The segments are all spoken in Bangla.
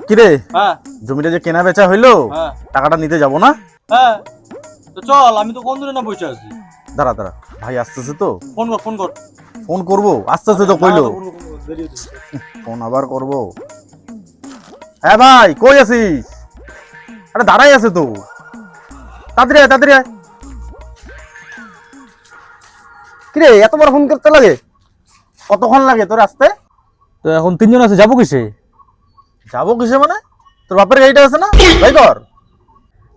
কিরে হ্যাঁ জমিটা যে কেনা বেচা হইলো হ্যাঁ টাকাটা নিতে যাব না? হ্যাঁ তো চল, আমি তো কোন দিনে না বসে আছি। দাঁড়া দাঁড়া ভাই আসতেছে তো, ফোন কর ফোন কর। ফোন করবো আসতেছে তো কইলো। ফোন কর, দেরি হচ্ছে। ফোন আবার করবো। হ্যাঁ ভাই কই আছিস? আরে দাঁড়াই আছে তো, তাড়াতাড়ি আয় তাড়াতাড়ি আয়। কিরে এত বড় ফোন করতে লাগে? কতক্ষণ লাগে তোর আসতে? তো এখন তিনজন আছে, যাবো কিসে? যাবো কিসে মানে? তোর বাপের গাড়িটা আছে না, ভাই কর।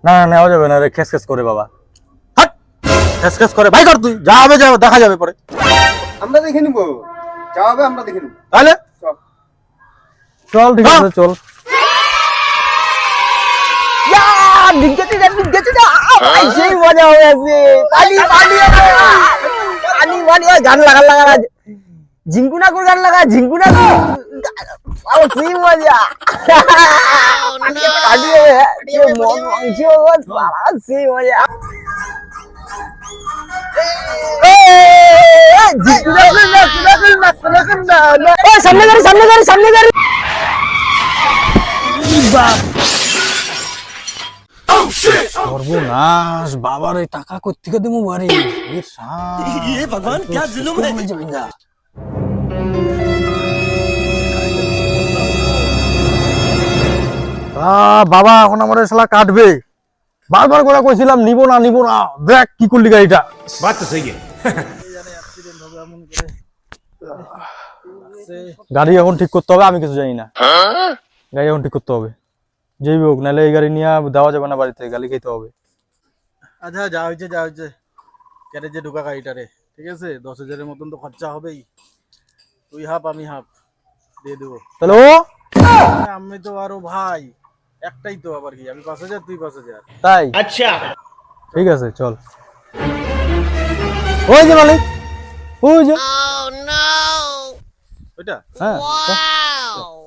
না না নেওয়া যাবে না রে, খেস খেস করে বাবা। হাট খেস খেস করে ভাই কর, তুই যা হবে যা দেখা যাবে পরে। আমরা দেখে নিবো, যা হবে আমরা দেখে নিবো। তাহলে চল ঠিক আছে চল। সেই মজা হয়েছে। গান লাগা লাগা ঝিঙ্কুনা করে গান লাগা ঝিঙ্কুনা সেই মজা মন মাংস সেই মজা। সামনে গাড়ি সামনে গাড়ি সামনে গাড়ি। সর্বনাশ, বাবার এই টাকা কোত্থেকে দেবো বাড়ি? ভগবান क्या जुलुम है। বাবা এখন আমার শালা কাটবে। বারবার করে কইছিলাম নিব না নিব না, দেখ কি করলি গাড়িটা। बात तो सही है। গাড়ি এখন ঠিক করতে হবে, আমি কিছু জানি না। গাড়ি এখন ঠিক করতে হবে যেই হোক, নাহলে এই গাড়ি নিয়ে দেওয়া যাবে না, বাড়িতে গালি খেতে হবে। আচ্ছা যা হয়েছে যা হয়েছে, গ্যারেজে ঢোকা গাড়িটারে, ঠিক আছে 10,000-এর মতন তো খরচা হবেই। তুই হাফ আমি হাফ দিয়ে দেবো। তাহলে ও আমি তো আরো ভাই একটাই তো, আবার কি আমি 5,000 তুই 5,000। তাই अच्छा ঠিক আছে চল। ওই যে মালিক, ওই যে। ওইটা হ্যাঁ চল,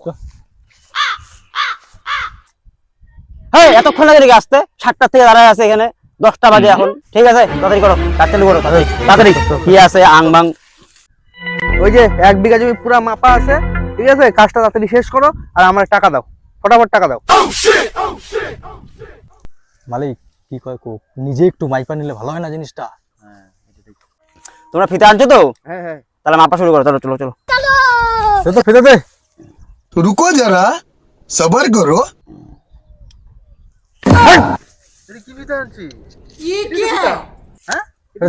চল। হ্যাঁ এতক্ষণ লাগে নাকি আসতে? 7টা থেকে দাঁড়ায় আছে এখানে, 10টা বাজে এখন। ঠিক আছে তাড়াতাড়ি করো, তাড়াতাড়ি করো, তাড়াতাড়ি তাড়াতাড়ি। কি আছে আং বাং? ওই যে 1 বিঘা জমি পুরা মাপা আছে, ঠিক আছে? কাজটা তাড়াতাড়ি শেষ করো আর আমার টাকা দাও, ফটাফট টাকা দাও। মালিক কি কয় কো, নিজে একটু মাইপা নিলে ভালো হয় না জিনিসটা? তোমরা ফিতে আনছো তো? হ্যাঁ হ্যাঁ তাহলে মাপা শুরু করো, চলো চলো চলো। সে তো ফেলে দে। रुको जरा सबर करो। কি বিধা আনছি?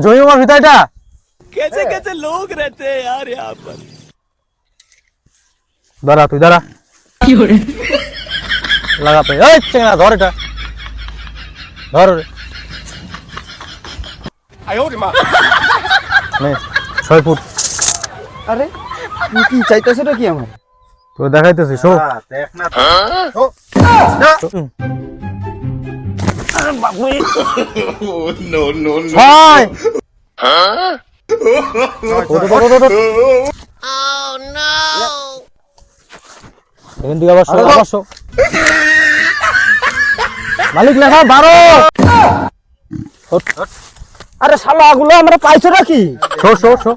জমি আমার ভিতরটা कैसे कैसे लोग रहते हैं यार यहाँ पर। দাঁড়া, তুই দাঁড়া। লাগাতে এই চেঙ্গা ধর, এটা ধর রে। নে 6 ফুট আরে তুমি কি চাইতেছো কি আমার? তো দেখাইতেছি, শো। দেখ না नो नो नो ছয়। এখান থেকে আবার শো। মালিক লেখা 12। আরে শালা গুলো আমরা পাইছো নাকি? Show show show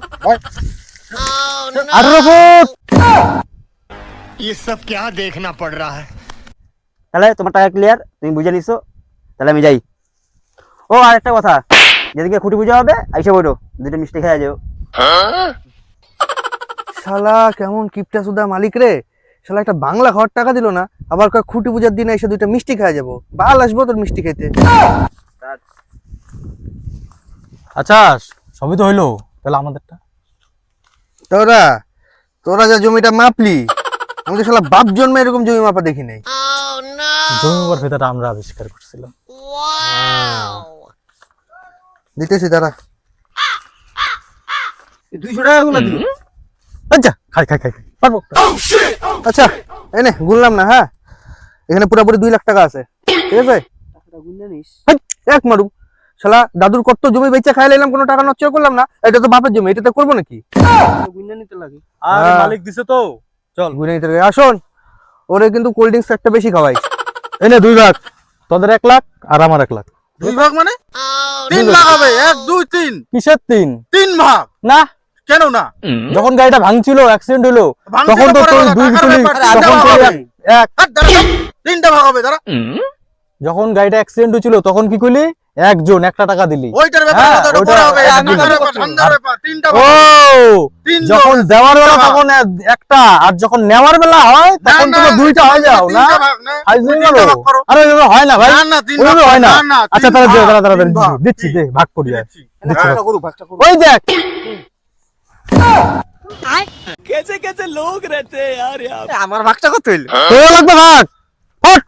18 foot. ये सब क्या देखना पड़ रहा है। তাহলে তোমার টাকা ক্লিয়ার, তুমি বুঝে নিছো, তাহলে আমি যাই। ও আর একটা কথা, যেদিকে খুঁটি পূজা হবে আইসা বইটো, দুটো মিষ্টি খেয়ে যাও। শালা কেমন কিপটা সুদা মালিক রে। শালা একটা বাংলা খাওয়ার টাকা দিল না, আবার কয় খুঁটি পূজার দিন এসে 2টা মিষ্টি খাওয়া যাবো। বাল আসবো তোর মিষ্টি খেতে। আচ্ছা সবই তো হইলো, তাহলে আমাদেরটা? তোরা তোরা যা জমিটা মাপলি, আমি তো শালা বাপ জন্মে এরকম জমি মাপা দেখি নাই। জমি মাপার ভিতরটা আমরা আবিষ্কার করছিলাম। দিতেছি তারা 200 টাকা গুলো দিবি। আচ্ছা খাই খাই খাই পারবো। আচ্ছা এনে গুনলাম না, হ্যাঁ এখানে পুরোপুরি 2 লাখ টাকা আছে, ঠিক আছে? হেৎ, এক মারু শালা দাদুর কত জমি বেচা খাই লাইলাম, কোনো টাকা নষ্ট করলাম না। এটা তো বাপের জমি, এটাতে করবো নাকি? আর হ্যাঁ। মালিক দিছে তো, চল গুনে নিতে লাগে। আসুন, ওরে কিন্তু কোল্ড ড্রিঙ্কস একটা বেশি খাওয়াই। এনে 2 লাখ, তোদের 1 লাখ আর আমার 1 লাখ। 2 ভাগ মানে 3 ভাগ হবে। 1 2 3 কিসের 3? 3 ভাগ না, কেন না? যখন গাড়িটা ভাঙছিল, অ্যাক্সিডেন্ট হলো, ভাঙছিল তখন তো পরে তুই কথা, 2 টাকার তুলি, ব্যাপার, তখন দেওয়া তুই হবে। এক। হাট, দাঁড়া, দাঁড়া। তিনটা ভাগ হবে, দাঁড়া। যখন গাড়িটা অ্যাক্সিডেন্ট হয়েছিল তখন কি করলি? একজন 1টা টাকা দিলি। ওইটার ব্যাপার হ্যাঁ, না, তো ওটা ওইটা পরে হবে, একটা ঠান্ডার দিন। ব্যাপার, ঠান্ডার ব্যাপার। তিনটা ও ভাগ। তিন যখন জন, দেওয়ার বেলা তিনটা ভাগ। তখন একটা, আর যখন নেওয়ার বেলা হয় তখন না, তুমি না, দুইটা হয়ে যাও না? তিনটা ভাগ, না। ফাইজলামি তিনটা করো? ভাগ করো। আরে ওইভাবে হয় না ভাই, না, না, তিন ওইভাবে ভাগ, হয় না। না, না, আচ্ছা তিন তাহলে দে, ভাগ, দাঁড়া, তিন ভাগ। দিচ্ছি, দে, ভাগ করি আর। দিচ্ছি, হ্যাঁ। ভাগ। ওই দেখ আমার ভাগটা কত হইলো? তোর লাগবে ভাগ। ফট।